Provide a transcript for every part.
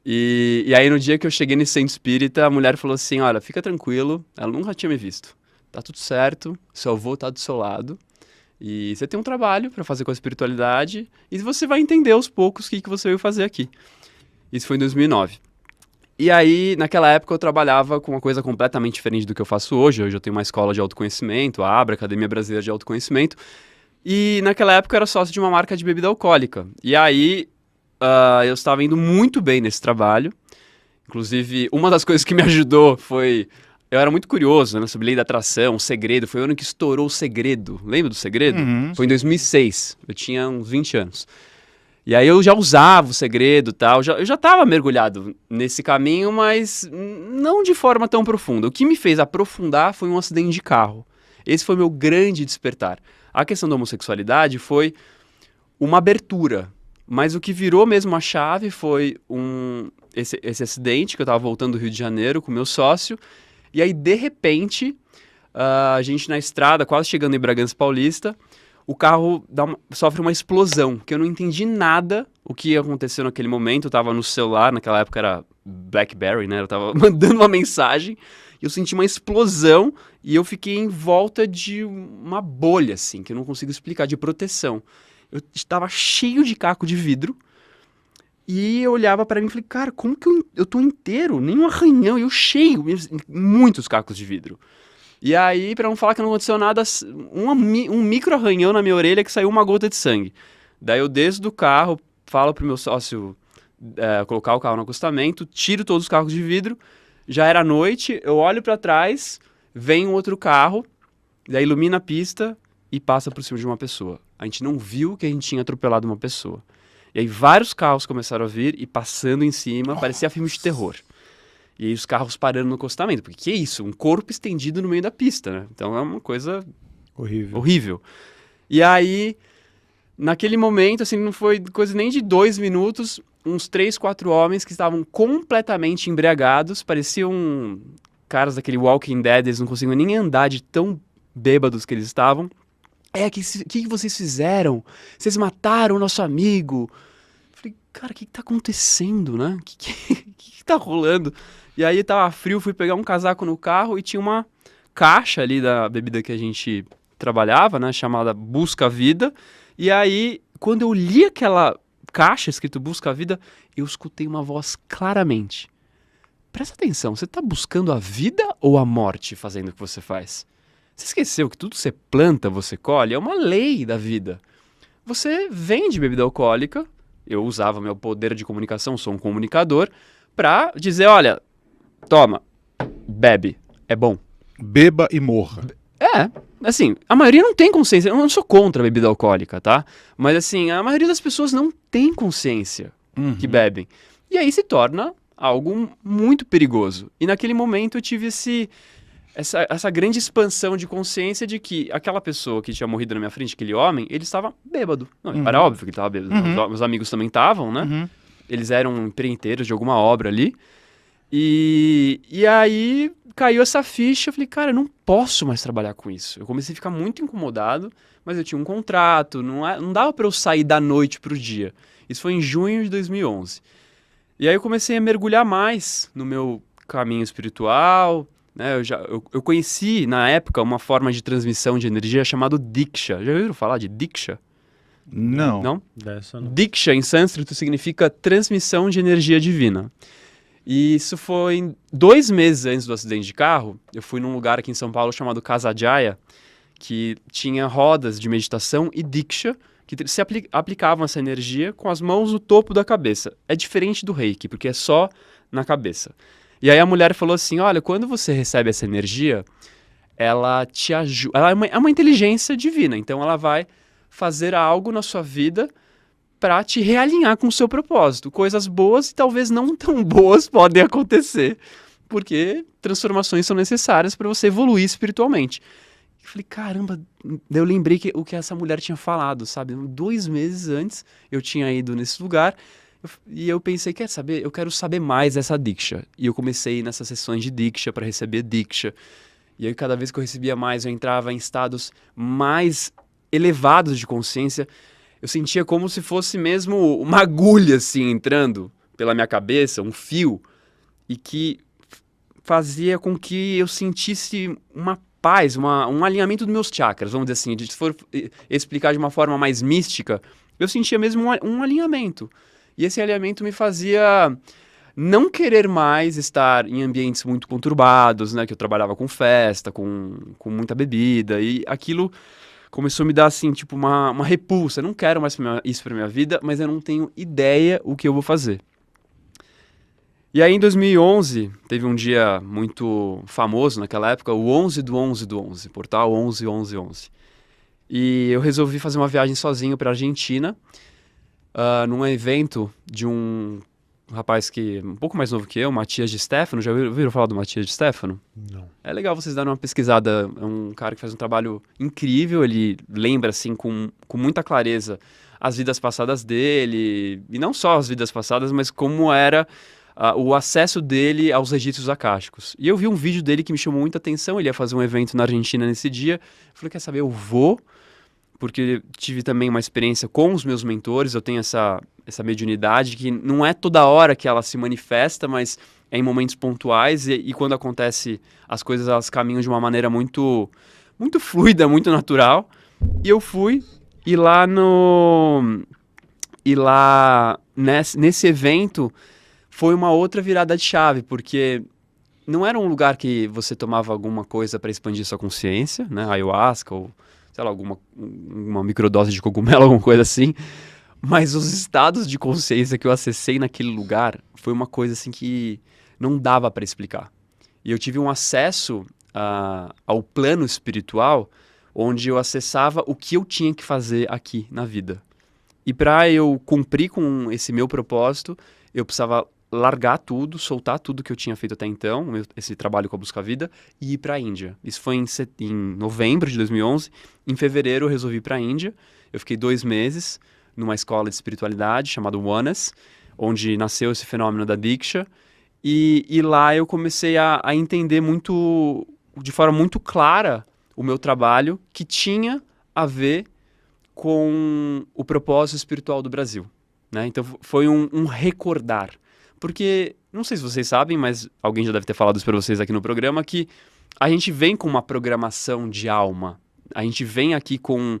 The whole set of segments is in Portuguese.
E aí no dia que eu cheguei nesse centro espírita, a mulher falou assim, olha, fica tranquilo, ela nunca tinha me visto. Tá tudo certo, seu avô tá do seu lado. E você tem um trabalho pra fazer com a espiritualidade e você vai entender aos poucos o que você veio fazer aqui. Isso foi em 2009. E aí, naquela época, eu trabalhava com uma coisa completamente diferente do que eu faço hoje. Hoje eu tenho uma escola de autoconhecimento, a ABRA, Academia Brasileira de Autoconhecimento. E naquela época eu era sócio de uma marca de bebida alcoólica. E aí, eu estava indo muito bem nesse trabalho. Inclusive, uma das coisas que me ajudou foi... Eu era muito curioso, né, sobre lei da atração, o segredo. Foi o ano que estourou o segredo. Lembra do segredo? Uhum. Foi em 2006. Eu tinha uns 20 anos. E aí eu já usava o segredo e tal. Eu já estava mergulhado nesse caminho, mas não de forma tão profunda. O que me fez aprofundar foi um acidente de carro. Esse foi meu grande despertar. A questão da homossexualidade foi uma abertura. Mas o que virou mesmo a chave foi esse acidente, que eu estava voltando do Rio de Janeiro com meu sócio. E aí, de repente, a gente na estrada, quase chegando em Bragança Paulista, o carro sofre uma explosão, que eu não entendi nada o que aconteceu naquele momento. Eu estava no celular, naquela época era BlackBerry, né? Eu estava mandando uma mensagem, e eu senti uma explosão, e eu fiquei em volta de uma bolha, assim, que eu não consigo explicar, de proteção. Eu estava cheio de caco de vidro, e eu olhava pra mim e falei, cara, como que eu tô inteiro? Nem um arranhão, eu cheio, muitos cacos de vidro. E aí, pra não falar que não aconteceu nada, um micro arranhão na minha orelha que saiu uma gota de sangue. Daí eu desço do carro, falo pro meu sócio colocar o carro no acostamento, tiro todos os cacos de vidro, já era noite, eu olho pra trás, vem um outro carro, daí ilumina a pista e passa por cima de uma pessoa. A gente não viu que a gente tinha atropelado uma pessoa. E aí vários carros começaram a vir e passando em cima, parecia filme de terror. E aí os carros parando no acostamento, porque que é isso? Um corpo estendido no meio da pista, né? Então é uma coisa horrível. E aí, naquele momento, assim, não foi coisa nem de 2 minutos, uns 3, 4 homens que estavam completamente embriagados, pareciam caras daquele Walking Dead, eles não conseguiam nem andar de tão bêbados que eles estavam. O que vocês fizeram? Vocês mataram o nosso amigo. Falei, cara, o que tá acontecendo, né? O que tá rolando? E aí tava frio, fui pegar um casaco no carro e tinha uma caixa ali da bebida que a gente trabalhava, né? Chamada Busca Vida. E aí, quando eu li aquela caixa escrito Busca Vida, eu escutei uma voz claramente. Presta atenção, você tá buscando a vida ou a morte fazendo o que você faz? Você esqueceu que tudo que você planta, você colhe? É uma lei da vida. Você vende bebida alcoólica, eu usava meu poder de comunicação, sou um comunicador, pra dizer, olha, toma, bebe, é bom. Beba e morra. Assim, a maioria não tem consciência, eu não sou contra a bebida alcoólica, tá? Mas assim, a maioria das pessoas não tem consciência que bebem. E aí se torna algo muito perigoso. E naquele momento eu tive essa grande expansão de consciência de que aquela pessoa que tinha morrido na minha frente, aquele homem, ele estava bêbado. Não, era óbvio que ele estava bêbado. Meus amigos também estavam, né? Eles eram empreendedores de alguma obra ali. E aí caiu essa ficha, eu falei, cara, eu não posso mais trabalhar com isso. Eu comecei a ficar muito incomodado, mas eu tinha um contrato, não dava pra eu sair da noite pro dia. Isso foi em junho de 2011. E aí eu comecei a mergulhar mais no meu caminho espiritual, né? Eu conheci, na época, uma forma de transmissão de energia chamada Diksha. Já ouviram falar de Diksha? Não. Não? Dessa não. Diksha, em sânscrito, significa transmissão de energia divina. E isso foi 2 meses antes do acidente de carro. Eu fui num lugar aqui em São Paulo chamado Casa Jaya, que tinha rodas de meditação e Diksha, que se aplicavam essa energia com as mãos no topo da cabeça. É diferente do Reiki, porque é só na cabeça. E aí a mulher falou assim, olha, quando você recebe essa energia, ela te ajuda... Ela é uma inteligência divina, então ela vai fazer algo na sua vida para te realinhar com o seu propósito. Coisas boas e talvez não tão boas podem acontecer, porque transformações são necessárias para você evoluir espiritualmente. Eu falei, caramba, daí eu lembrei o que essa mulher tinha falado, sabe? 2 meses antes eu tinha ido nesse lugar e eu pensei, quer saber? Eu quero saber mais dessa Diksha. E eu comecei nessas sessões de Diksha para receber Diksha. E aí cada vez que eu recebia mais, eu entrava em estados mais elevados de consciência. Eu sentia como se fosse mesmo uma agulha, assim, entrando pela minha cabeça, um fio, e que fazia com que eu sentisse uma paz, um alinhamento dos meus chakras, vamos dizer assim. Se for explicar de uma forma mais mística, eu sentia mesmo um alinhamento. E esse alinhamento me fazia não querer mais estar em ambientes muito conturbados, né? Que eu trabalhava com festa, com muita bebida, e aquilo começou a me dar, assim, tipo, uma repulsa. Eu não quero mais isso pra minha vida, mas eu não tenho ideia o que eu vou fazer. E aí, em 2011, teve um dia muito famoso naquela época, o 11 do 11 do 11, portal 11-11-11. E eu resolvi fazer uma viagem sozinho pra Argentina, num evento de um rapaz que um pouco mais novo que eu, Matias de Stefano. Já ouviram falar do Matias de Stefano? Não. É legal vocês darem uma pesquisada. É um cara que faz um trabalho incrível. Ele lembra, assim, com muita clareza as vidas passadas dele. E não só as vidas passadas, mas como era o acesso dele aos registros acásticos. E eu vi um vídeo dele que me chamou muita atenção. Ele ia fazer um evento na Argentina nesse dia. Eu falei, quer saber, eu vou, porque tive também uma experiência com os meus mentores. Eu tenho essa mediunidade que não é toda hora que ela se manifesta, mas é em momentos pontuais, e quando acontece, as coisas elas caminham de uma maneira muito, muito fluida, muito natural. E eu fui, e nesse evento foi uma outra virada de chave, porque não era um lugar que você tomava alguma coisa para expandir sua consciência, né? Ayahuasca ou, sei lá, uma microdose de cogumelo, alguma coisa assim. Mas os estados de consciência que eu acessei naquele lugar foi uma coisa assim que não dava para explicar. E eu tive um acesso ao plano espiritual, onde eu acessava o que eu tinha que fazer aqui na vida. E para eu cumprir com esse meu propósito, eu precisava largar tudo, soltar tudo que eu tinha feito até então, esse trabalho com a Busca Vida, e ir para a Índia. Isso foi em novembro de 2011. Em fevereiro eu resolvi ir para a Índia. Eu fiquei 2 meses numa escola de espiritualidade chamada Oneness, onde nasceu esse fenômeno da Diksha, e lá eu comecei a entender de forma muito clara o meu trabalho, que tinha a ver com o propósito espiritual do Brasil, né? Então foi um recordar, porque, não sei se vocês sabem, mas alguém já deve ter falado isso para vocês aqui no programa, que a gente vem com uma programação de alma, a gente vem aqui com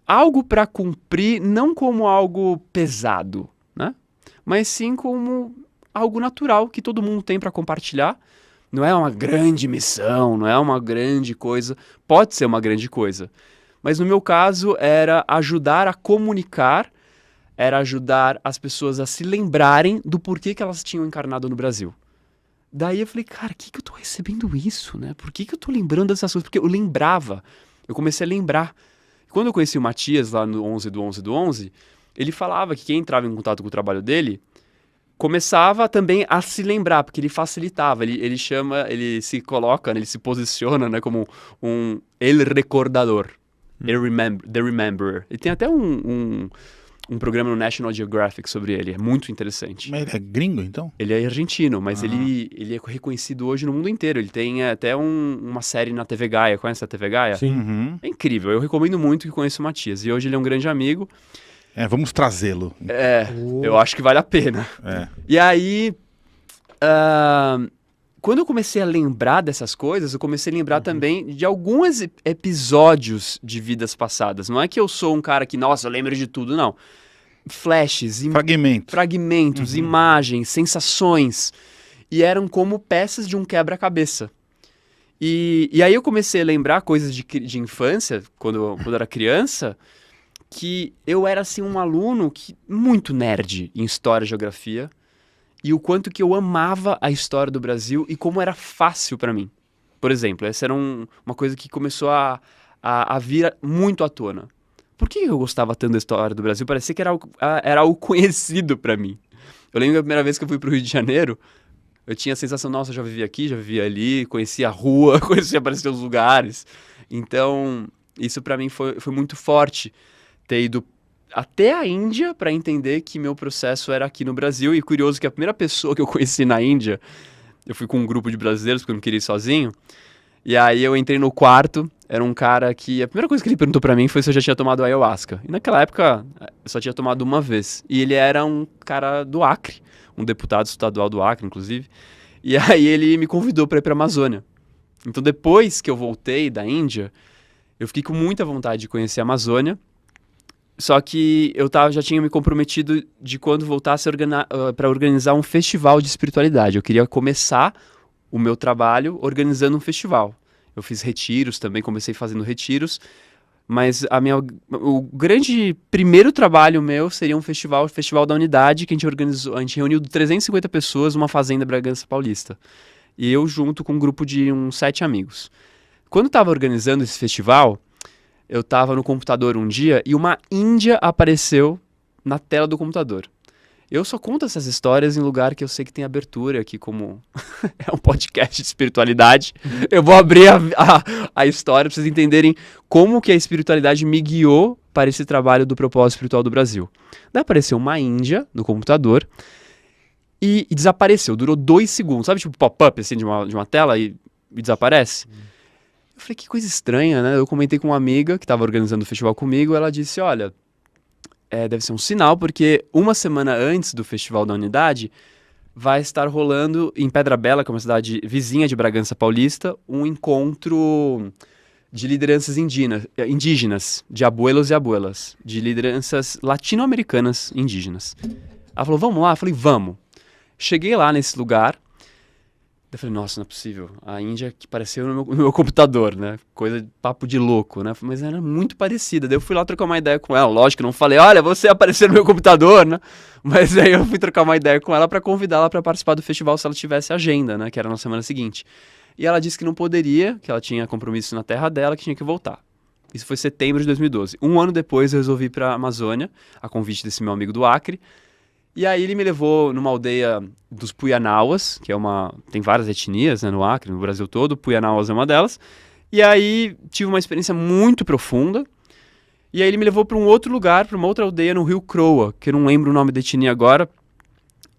algo para cumprir, não como algo pesado, né? Mas sim como algo natural que todo mundo tem para compartilhar. Não é uma grande missão, não é uma grande coisa. Pode ser uma grande coisa. Mas no meu caso era ajudar a comunicar, era ajudar as pessoas a se lembrarem do porquê que elas tinham encarnado no Brasil. Daí eu falei, cara, que eu tô recebendo isso, né? Por que eu tô lembrando dessas coisas? Porque eu lembrava. Eu comecei a lembrar. Quando eu conheci o Matias lá no 11 do 11 do 11, ele falava que quem entrava em contato com o trabalho dele começava também a se lembrar, porque ele facilitava, ele se coloca, né, ele se posiciona, né, como um El Recordador, The Rememberer. E tem até um programa no National Geographic sobre ele, é muito interessante. Mas ele é gringo, então? Ele é argentino, mas ele é reconhecido hoje no mundo inteiro. Ele tem até uma série na TV Gaia. Conhece a TV Gaia? Sim. Uhum. É incrível, eu recomendo muito que conheça o Matias. E hoje ele é um grande amigo. Vamos trazê-lo. Eu acho que vale a pena. E aí, quando eu comecei a lembrar dessas coisas, eu comecei a lembrar também de alguns episódios de vidas passadas. Não é que eu sou um cara que, nossa, eu lembro de tudo, não. Flashes, fragmentos, imagens, sensações. E eram como peças de um quebra-cabeça. E aí eu comecei a lembrar coisas de infância, quando eu era criança, que eu era assim um aluno muito nerd em história e geografia, e o quanto que eu amava a história do Brasil e como era fácil para mim. Por exemplo, essa era uma coisa que começou a vir muito à tona. Por que eu gostava tanto da história do Brasil? Parecia que era algo conhecido para mim. Eu lembro da primeira vez que eu fui pro Rio de Janeiro, eu tinha a sensação, nossa, eu já vivi aqui, já vivi ali, conhecia a rua, conhecia os lugares. Então, isso para mim foi muito forte. Ter ido até a Índia para entender que meu processo era aqui no Brasil. E curioso que a primeira pessoa que eu conheci na Índia, eu fui com um grupo de brasileiros porque eu não queria ir sozinho, e aí eu entrei no quarto era um cara que... A primeira coisa que ele perguntou pra mim foi se eu já tinha tomado ayahuasca. E naquela época, eu só tinha tomado uma vez. E ele era um cara do Acre, um deputado estadual do Acre, inclusive. E aí ele me convidou pra ir pra Amazônia. Então depois que eu voltei da Índia, eu fiquei com muita vontade de conhecer a Amazônia. Só que já tinha me comprometido de quando voltasse para organizar um festival de espiritualidade. Eu queria começar o meu trabalho organizando um festival. Eu fiz retiros também, comecei fazendo retiros, mas o grande primeiro trabalho meu seria um festival, o Festival da Unidade, que a gente organizou. A gente reuniu 350 pessoas numa fazenda Bragança Paulista. E eu junto com um grupo de uns 7 amigos. Quando estava organizando esse festival, eu estava no computador um dia e uma índia apareceu na tela do computador. Eu só conto essas histórias em lugar que eu sei que tem abertura, aqui como é um podcast de espiritualidade. Eu vou abrir a história para vocês entenderem como que a espiritualidade me guiou para esse trabalho do propósito espiritual do Brasil. Daí apareceu uma índia no computador e desapareceu. Durou 2 segundos. Sabe, tipo pop-up assim, de uma tela e desaparece? Eu falei, que coisa estranha, né? Eu comentei com uma amiga que estava organizando o festival comigo. Ela disse, olha... deve ser um sinal, porque uma semana antes do Festival da Unidade, vai estar rolando em Pedra Bela, que é uma cidade vizinha de Bragança Paulista, um encontro de lideranças indígenas, de abuelos e abuelas, de lideranças latino-americanas indígenas. Ela falou, vamos lá? Eu falei, vamos. Cheguei lá nesse lugar, eu falei, nossa, não é possível. A Índia que apareceu no meu computador, né? Coisa de papo de louco, né? Mas era muito parecida. Daí eu fui lá trocar uma ideia com ela. Lógico que não falei, olha, você apareceu no meu computador, né? Mas aí eu fui trocar uma ideia com ela para convidá-la para participar do festival se ela tivesse agenda, né? Que era na semana seguinte. E ela disse que não poderia, que ela tinha compromisso na terra dela, que tinha que voltar. Isso foi em setembro de 2012. Um ano depois eu resolvi ir para a Amazônia, a convite desse meu amigo do Acre. E aí ele me levou numa aldeia dos Puianauas, que tem várias etnias, né, no Acre, no Brasil todo, Puianauas é uma delas. E aí tive uma experiência muito profunda. E aí ele me levou para um outro lugar, para uma outra aldeia no Rio Croa, que eu não lembro o nome da etnia agora.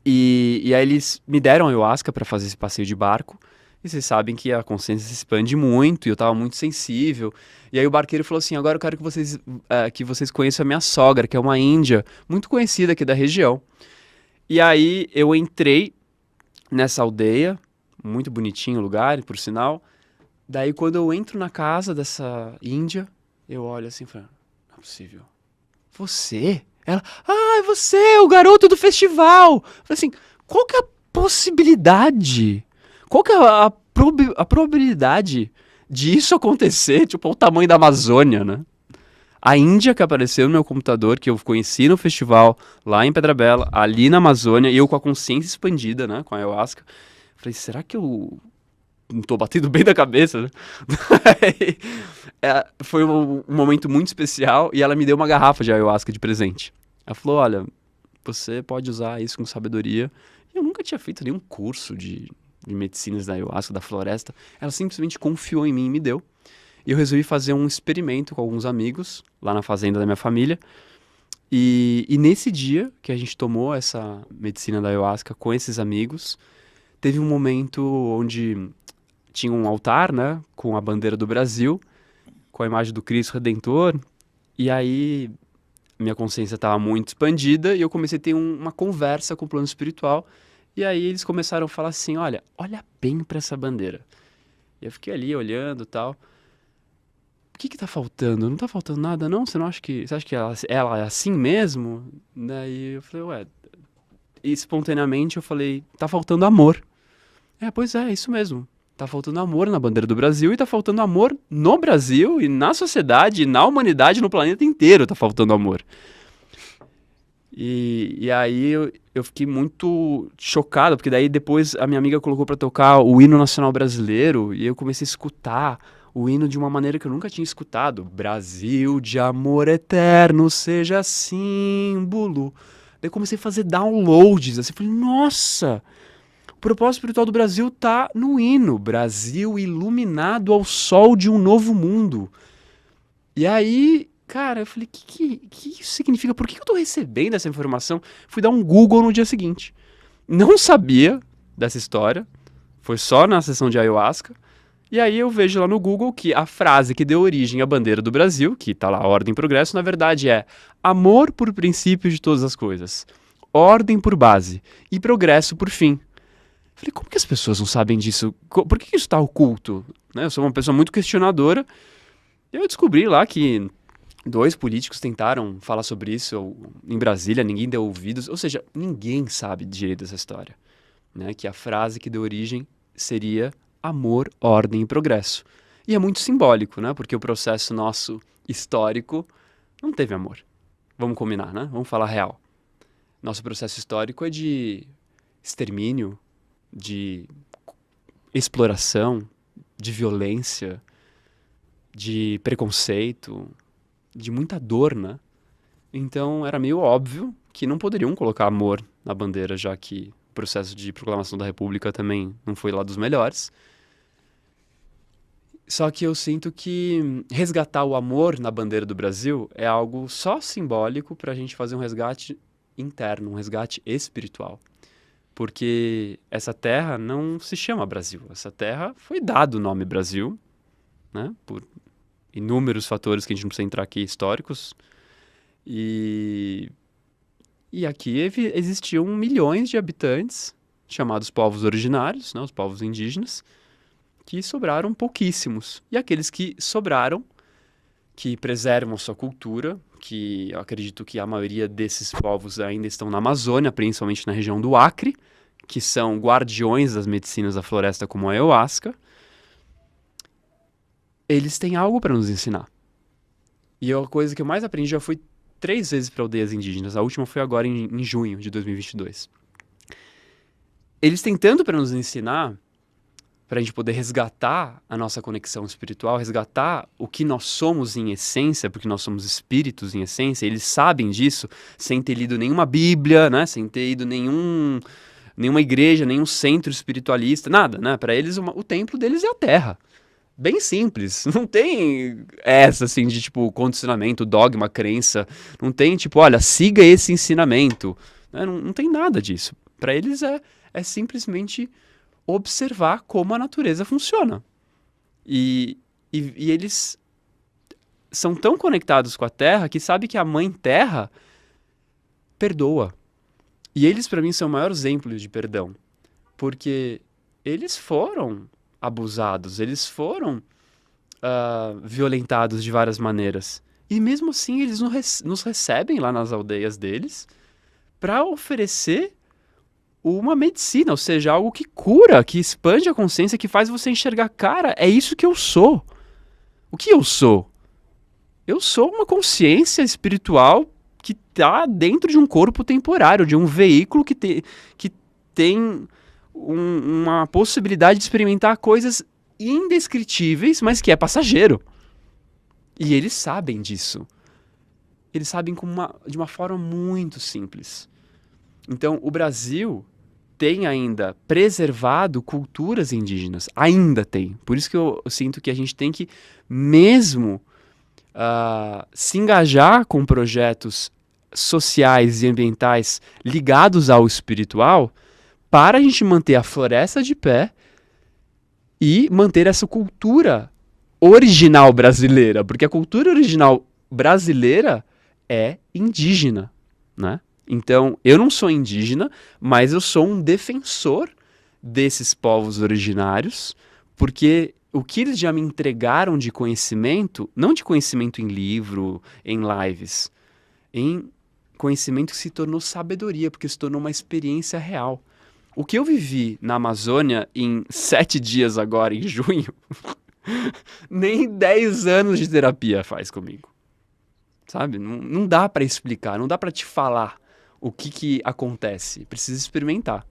E aí eles me deram ayahuasca para fazer esse passeio de barco. E vocês sabem que a consciência se expande muito, e eu estava muito sensível. E aí o barqueiro falou assim, agora eu quero que vocês conheçam a minha sogra, que é uma índia muito conhecida aqui da região. E aí eu entrei nessa aldeia, muito bonitinho o lugar, por sinal. Daí quando eu entro na casa dessa índia, eu olho assim e falo, não é possível. Você? Ela, é você, o garoto do festival. Eu falei assim, qual que é a possibilidade? Qual que é a probabilidade de isso acontecer? Tipo, o tamanho da Amazônia, né? A Índia que apareceu no meu computador, que eu conheci no festival lá em Pedra Bela, ali na Amazônia, e eu com a consciência expandida, né, com a ayahuasca. Falei, será que eu não tô batendo bem da cabeça, né? Foi um momento muito especial e ela me deu uma garrafa de ayahuasca de presente. Ela falou, olha, você pode usar isso com sabedoria. E eu nunca tinha feito nenhum curso de medicinas da ayahuasca, da floresta. Ela simplesmente confiou em mim e me deu. E eu resolvi fazer um experimento com alguns amigos, lá na fazenda da minha família. E nesse dia que a gente tomou essa medicina da ayahuasca com esses amigos, teve um momento onde tinha um altar, né, com a bandeira do Brasil, com a imagem do Cristo Redentor. E aí minha consciência estava muito expandida e eu comecei a ter uma conversa com o plano espiritual. E aí eles começaram a falar assim, olha bem para essa bandeira. E eu fiquei ali olhando e tal. O que tá faltando? Não tá faltando nada, não? Você acha que ela é assim mesmo? Daí eu falei, E espontaneamente eu falei, tá faltando amor. Pois é, isso mesmo. Tá faltando amor na bandeira do Brasil e tá faltando amor no Brasil e na sociedade, na humanidade, no planeta inteiro tá faltando amor. E aí eu fiquei muito chocado, porque daí depois a minha amiga colocou pra tocar o hino nacional brasileiro e eu comecei a escutar o hino de uma maneira que eu nunca tinha escutado. Brasil de amor eterno, seja símbolo. Daí eu comecei a fazer downloads, assim, falei, nossa, o propósito espiritual do Brasil tá no hino. Brasil iluminado ao sol de um novo mundo. E aí, cara, eu falei, que isso significa? Por que eu tô recebendo essa informação? Fui dar um Google no dia seguinte. Não sabia dessa história, foi só na sessão de ayahuasca. E aí eu vejo lá no Google que a frase que deu origem à bandeira do Brasil, que tá lá, ordem e progresso, na verdade é amor por princípio de todas as coisas, ordem por base e progresso por fim. Falei, como que as pessoas não sabem disso? Por que isso tá oculto? Né? Eu sou uma pessoa muito questionadora. E eu descobri lá que 2 políticos tentaram falar sobre isso em Brasília, ninguém deu ouvidos. Ou seja, ninguém sabe direito dessa história. Né? Que a frase que deu origem seria amor, ordem e progresso. E é muito simbólico, né? Porque o processo nosso histórico não teve amor. Vamos combinar, né? Vamos falar real. Nosso processo histórico é de extermínio, de exploração, de violência, de preconceito, de muita dor, né? Então era meio óbvio que não poderiam colocar amor na bandeira, já que o processo de proclamação da República também não foi lá dos melhores. Só que eu sinto que resgatar o amor na bandeira do Brasil é algo só simbólico para a gente fazer um resgate interno, um resgate espiritual. Porque essa terra não se chama Brasil. Essa terra foi dado o nome Brasil, né? Por inúmeros fatores que a gente não precisa entrar aqui, históricos. E aqui existiam milhões de habitantes, chamados povos originários, né? Os povos indígenas, que sobraram pouquíssimos. E aqueles que sobraram, que preservam sua cultura, que eu acredito que a maioria desses povos ainda estão na Amazônia, principalmente na região do Acre, que são guardiões das medicinas da floresta como a ayahuasca, eles têm algo para nos ensinar. E a coisa que eu mais aprendi já foi 3 vezes para aldeias indígenas. A última foi agora em junho de 2022. Eles têm tanto para nos ensinar, para a gente poder resgatar a nossa conexão espiritual, resgatar o que nós somos em essência, porque nós somos espíritos em essência. Eles sabem disso sem ter lido nenhuma Bíblia, né? Sem ter ido nenhuma igreja, nenhum centro espiritualista, nada, né? Para eles o templo deles é a terra. Bem simples, não tem essa assim de tipo condicionamento, dogma, crença, não tem tipo, olha, siga esse ensinamento, né? Não tem nada disso. Para eles é simplesmente observar como a natureza funciona. E eles são tão conectados com a terra que sabem que a mãe terra perdoa. E eles, para mim, são o maior exemplo de perdão. Porque eles foram abusados, eles foram violentados de várias maneiras. E mesmo assim, eles nos recebem lá nas aldeias deles para oferecer uma medicina, ou seja, algo que cura, que expande a consciência, que faz você enxergar, cara, é isso que eu sou. O que eu sou? Eu sou uma consciência espiritual que está dentro de um corpo temporário, de um veículo que tem uma possibilidade de experimentar coisas indescritíveis, mas que é passageiro. E eles sabem disso. Eles sabem de uma forma muito simples. Então, o Brasil tem ainda preservado culturas indígenas. Ainda tem. Por isso que eu sinto que a gente tem que mesmo se engajar com projetos sociais e ambientais ligados ao espiritual para a gente manter a floresta de pé e manter essa cultura original brasileira. Porque a cultura original brasileira é indígena, né? Então, eu não sou indígena, mas eu sou um defensor desses povos originários, porque o que eles já me entregaram de conhecimento, não de conhecimento em livro, em lives, em conhecimento que se tornou sabedoria, porque se tornou uma experiência real. O que eu vivi na Amazônia em 7 dias agora, em junho, nem 10 anos de terapia faz comigo. Sabe? Não dá para explicar, não dá para te falar o que acontece. Precisa experimentar.